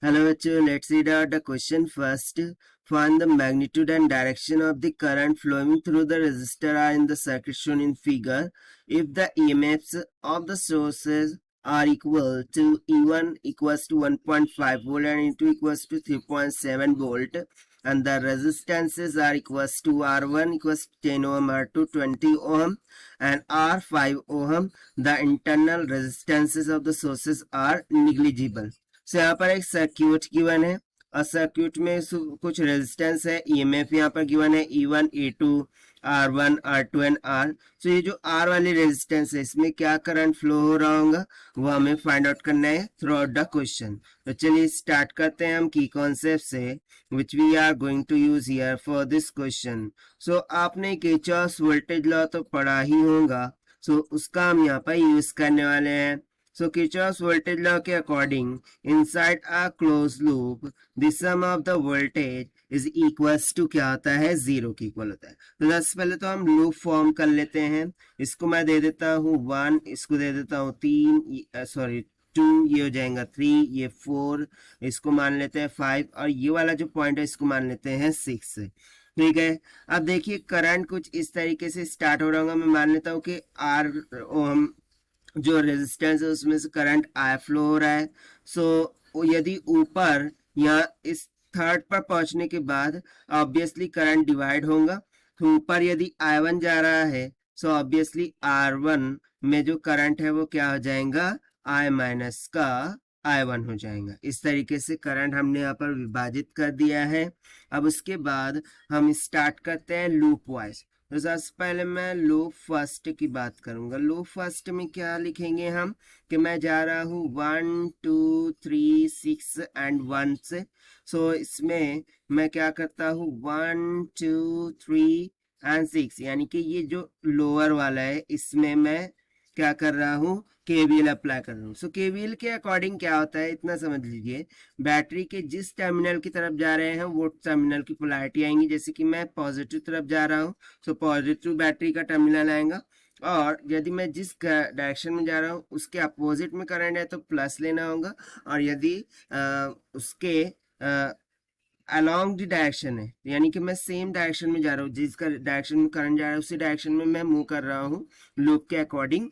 Hello bachcho, let's read out the question first. Find the magnitude and direction of the current flowing through the resistor are in the circuit shown in figure. If the EMFs of the sources are equal to E1 equals to 1.5 volt and E2 equals to 3.7 volt, and the resistances are equals to R1 equals to 10 ohm, R2 20 ohm and R 5 ohm, the internal resistances of the sources are negligible. So यहाँ पर एक circuit given है और circuit में कुछ resistance है, EMF यहाँ पर गिवन है E1 E2 R1 R2 and R. सो ये जो R वाली रेजिस्टेंस है इसमें क्या करंट फ्लो हो रहा होगा वो हमें फाइंड आउट करना है थ्रू आउट द क्वेश्चन. तो चलिए स्टार्ट करते हैं हम की कॉन्सेप्ट से which we are going to use here for this question. So आपने किरचॉफ्स वोल्टेज लॉ तो पढ़ा ही होगा, सो उसका हम यहाँ पर यूज करने वाले हैं. So Kirchhoff's voltage law के according, inside a closed loop, the sum of the voltage is equals to क्या होता है, जीरो के इक्वल होता है. तो सबसे पहले तो हम लूप फॉर्म कर लेते हैं. इसको मैं दे देता हूँ 1, इसको दे देता हूँ 2, ये हो जाएगा 3, ये 4, इसको मान लेते हैं 5 और ये वाला जो पॉइंट है इसको मान लेते हैं 6. ठीक है. अब देखिए करंट कुछ इस तरीके से स्टार्ट हो रहा होगा. मैं मान लेता हूँ कि R ओम जो रेजिस्टेंस है उसमें से करंट आई फ्लो हो रहा है. सो यदि ऊपर या इस थर्ड पर पहुंचने के बाद ऑब्वियसली करंट डिवाइड होगा. तो ऊपर यदि I1 जा रहा है सो ऑब्वियसली R1 में जो करंट है वो क्या हो जाएगा, I माइनस का I1 हो जाएगा. इस तरीके से करंट हमने यहाँ पर विभाजित कर दिया है. अब उसके बाद हम स्टार्ट करते हैं लूप वाइज. तो सबसे पहले मैं लूप फर्स्ट की बात करूंगा. लूप फर्स्ट में क्या लिखेंगे हम कि मैं जा रहा हूँ 1 2 3 6 एंड 1 से. सो इसमें मैं क्या करता हूँ 1 2 3 एंड 6, यानी कि ये जो लोअर वाला है इसमें मैं क्या कर रहा हूँ, केवीएल अप्लाई कर रहा हूँ. सो केवीएल के अकॉर्डिंग क्या होता है इतना समझ लीजिए. बैटरी के जिस टर्मिनल की तरफ जा रहे हैं वो टर्मिनल की पोलैरिटी आएंगी. जैसे कि मैं पॉजिटिव तरफ जा रहा हूँ सो पॉजिटिव बैटरी का टर्मिनल आएगा, और यदि मैं जिस डायरेक्शन में जा रहा हूँ उसके अपोजिट में करंट है तो प्लस लेना होगा, और यदि उसके अलॉन्ग द डायरेक्शन है यानी कि मैं सेम डायरेक्शन में जा रहा हूँ, जिसका डायरेक्शन में करंट जा रहा है उसी डायरेक्शन में मैं मूव कर रहा हूँ लूप के अकॉर्डिंग.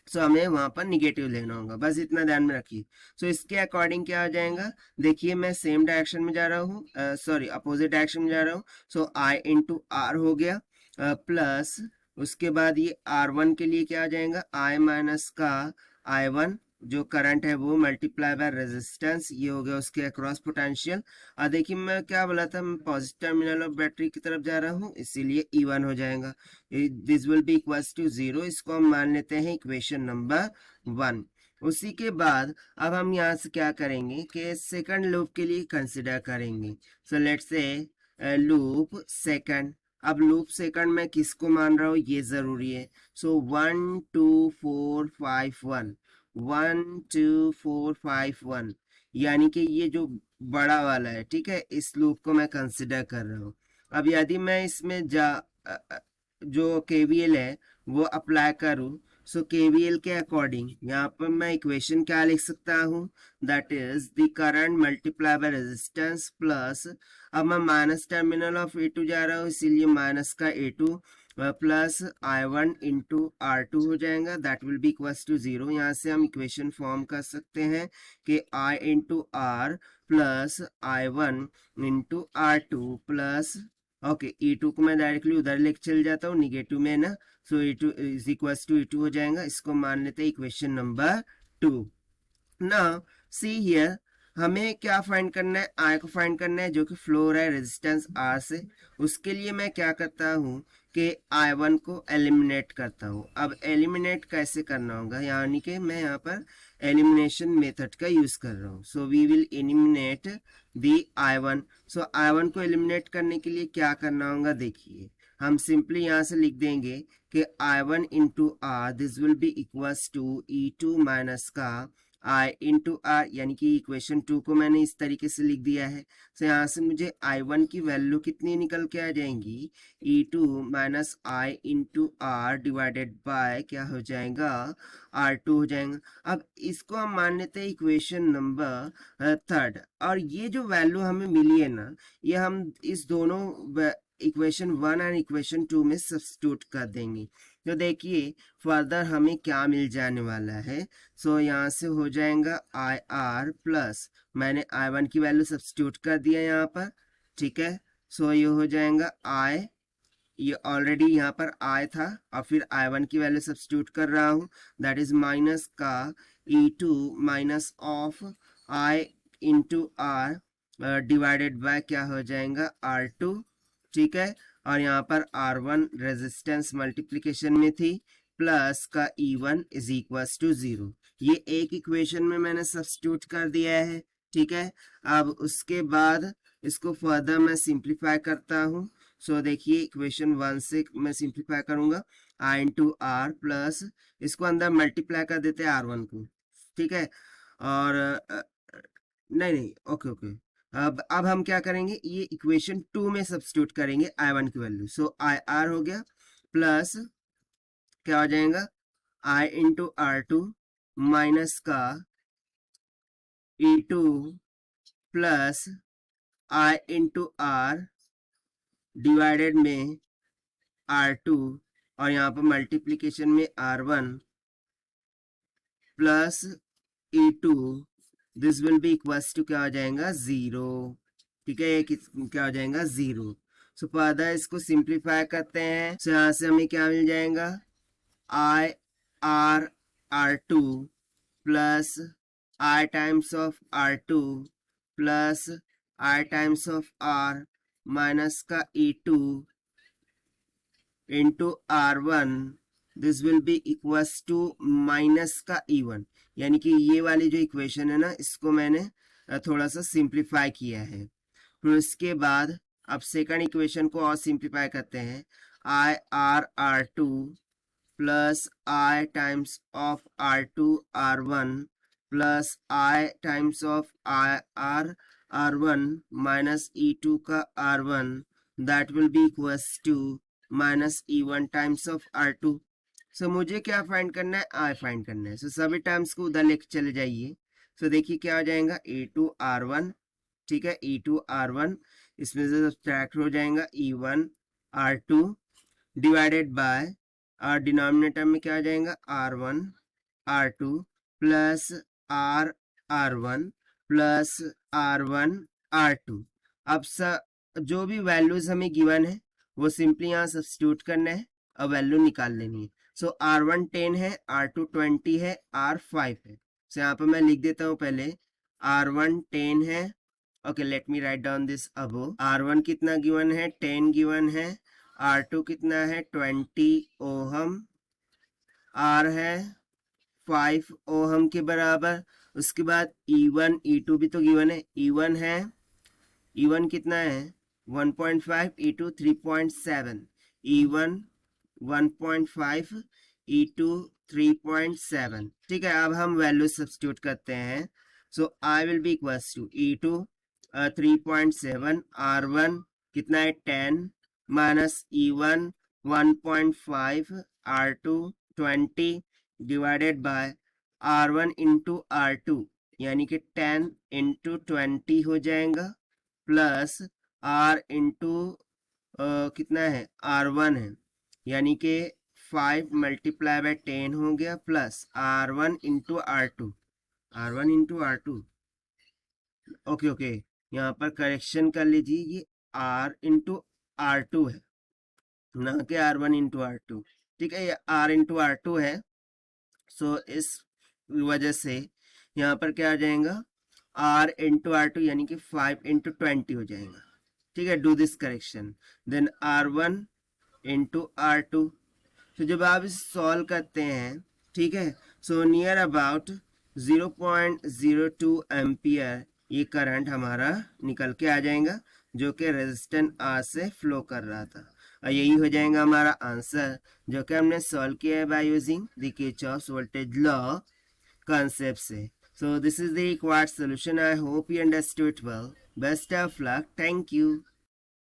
सो हमें वहां पर निगेटिव लेना होगा, बस इतना ध्यान में रखिए. सो इसके अकॉर्डिंग क्या हो जाएगा, देखिए मैं सेम डायरेक्शन में जा रहा हूँ, सॉरी अपोजिट डायरेक्शन में जा रहा हूँ. सो I इंटू आर हो गया, प्लस उसके बाद ये R1 के लिए क्या आ जाएगा, I माइनस का I1 जो करंट है वो मल्टीप्लाई बाय रेजिस्टेंस, ये हो गया उसके अक्रॉस पोटेंशियल. और देखिए मैं क्या बोला था, मैं पॉजिटिव टर्मिनल ऑफ बैटरी की तरफ जा रहा हूँ इसीलिए E1 हो जाएगा. This will be equals to 0. इसको हम मान लेते हैं इक्वेशन नंबर 1. उसी के बाद अब हम यहाँ से क्या करेंगे कि सेकंड लूप के लिए कंसिडर करेंगे. So let's say loop second. अब लूप सेकंड में किसको मान रहा हूँ ये जरूरी है. सो 1 2 4 5 1, 1 2 4 5 1, यानी कि ये जो बड़ा वाला है, ठीक है, इस लूप को मैं कंसिडर कर रहा हूँ. अब यदि मैं इसमें जो केवीएल है वो अप्लाई करूं, सो केवीएल के अकॉर्डिंग यहाँ पर मैं इक्वेशन क्या लिख सकता हूँ, that is the current multiply by resistance plus, अब मैं माइनस टर्मिनल ऑफ A2 जा रहा हूँ इसीलिए माइनस का A2 plus I1 into R2 हो जाएगा, that will be equals to 0. यहाँ से हम इक्वेशन फॉर्म कर सकते हैं कि I into R plus I1 into R2 plus, okay E2 को मैं डायरेक्टली उधर लेके चल जाता हूँ निगेटिव में ना. सो E2 is equals to E2 हो जाएगा. इसको मान लेते हैं equation number 2. Now see here, हमें क्या फाइंड करना है, I को फाइंड करना है जो कि फ्लो हो रहा है रेजिस्टेंस R से. उसके लिए मैं क्या करता हूँ कि I1 को एलिमिनेट करता हूँ. अब एलिमिनेट कैसे करना होगा, यानी कि मैं यहाँ पर एलिमिनेशन मेथड का यूज कर रहा हूँ. So we will eliminate the I1. So I1 को एलिमिनेट करने के लिए क्या करना होगा, देखिए हम सिंपली यहाँ से लिख देंगे कि I1 into R this will be equals to E2 minus का I इंटू आर, यानी कि इक्वेशन 2 को मैंने इस तरीके से लिख दिया है। तो यहाँ से मुझे I1 की वैल्यू कितनी निकल के आ जाएंगी, E2 minus I into r divided by क्या हो जाएगा, R2 हो जाएगा। अब इसको हम मान लेते हैं इक्वेशन नंबर थर्ड, और ये जो वैल्यू हमें मिली है ना, ये हम इस दोनों इक्वेशन 1 और इक्वेशन 2 में सब्स्टिट्यूट कर देंगे। तो देखिए फर्दर हमें क्या मिल जाने वाला है। सो यहाँ से हो जाएगा आई आर प्लस, मैंने I1 की वैल्यू सब्स्टिट्यूट कर दिया यहाँ पर, ठीक है। सो ये हो जाएगा आई, ये ऑलरेडी यहाँ पर I था और फिर I1 की वैल्यू सब्स्टिट्यूट कर रहा हूँ, दैट इज माइनस का E2 minus of I into r divided by क्या हो जाएगा R2, ठीक है। और यहाँ पर R1 रेजिस्टेंस मल्टीप्लिकेशन में थी, प्लस का E1 इज इक्वल टू 0। ये एक इक्वेशन में मैंने सब्स्टिट्यूट कर दिया है, ठीक है। अब उसके बाद इसको फर्दर मैं सिंप्लीफाई करता हूँ। सो देखिए इक्वेशन 1 से मैं सिंप्लीफाई करूंगा, I इंटू आर प्लस, इसको अंदर मल्टीप्लाई कर देते हैं R1 को, ठीक है। और नहीं नहीं, ओके ओके, अब हम क्या करेंगे, ये इक्वेशन 2 में सब्स्टिट्यूट करेंगे I1 की वैल्यू। सो आई आर हो गया प्लस क्या हो जाएगा, I इंटू R2 माइनस का E2 plus I into r divided में R2, और यहाँ पर मल्टीप्लिकेशन में R1 plus E2, this will be equals to क्या हो जाएगा 0, ठीक है। ये क्या हो जाएगा 0। सो फर्दर इसको सिंप्लीफाई करते हैं। सो यहाँ से हमें क्या मिल जाएगा, I R R2 plus I times of R2 plus I times of R minus का E2 into R1, this will be equals to minus का E1, यानी कि ये वाली जो इक्वेशन है ना, इसको मैंने थोड़ा सा सिंप्लीफाई किया है। फिर उसके बाद अब सेकंड इक्वेशन को और सिंप्लीफाई करते हैं, I R R2 plus I times of R2 R1 plus I times of R R1 minus E2 का R1, that will be equals to minus E1 times of R2। So मुझे क्या find करना है, I find करना है। सो सभी terms को उधर लेके चले जाइए। सो देखिए क्या हो जाएगा, E2 R1, ठीक है, E2 R1, इसमें से सब्ट्रैक्ट हो जाएगा E1 R2 डिवाइडेड बाय, और डिनोमिनेटर में क्या आ जाएगा R1 R2 plus R R1 plus R1 R2। अब जो भी वैल्यूज हमें गिवन है वो सिंपली यहाँ सब्स्टिट्यूट करना है और वैल्यू निकाल लेनी है। सो R1 10 है, R2 20 है, R 5 है। सो यहाँ पर मैं लिख देता हूँ पहले, R1 10 है, okay let me write down this above. R1 कितना गिवन है, 10 गिवन है, R2 कितना है 20 ओहम, R है 5 ओहम के बराबर। उसके बाद E1 E2 भी तो गिवन है, E1 है, E1 कितना है 1.5, E2 3.7, E1 1.5, E2 3.7, ठीक है। अब हम वैल्यू सब्स्टिट्यूट करते हैं। So I will be equals to E2 3.7, R1 कितना है 10 minus E1 1.5, R2 20 divided by R1 into R2, यानी कि 10 इंटू 20 हो जाएगा, प्लस R इंटू कितना है R1 है, यानी कि 5 मल्टीप्लाई बाय 10 हो गया, plus R1 into R2, R1 into R2, okay okay, यहाँ पर करेक्शन कर लीजिए, ये R इंटू R2 है, ना कि R1 इंटू R2, ठीक है, ये R इंटू R2 है। सो इस वजह से यहाँ पर क्या आ जाएगा, R इंटू R2 यानी कि 5 इंटू 20 हो जाएगा, ठीक है। Do this correction, then R1 into R2। तो जब आप इसे सॉल्व करते हैं, ठीक है, सो नियर अबाउट 0.02 एम्पियर ये करंट हमारा निकल के आ जाएगा, जो कि रेजिस्टेंस R से फ्लो कर रहा था। और यही हो जाएगा हमारा आंसर, जो कि हमने सॉल्व किया है by using the Kirchhoff's voltage law concept से। So this is the required solution. I hope you understood well. Best of luck. Thank you.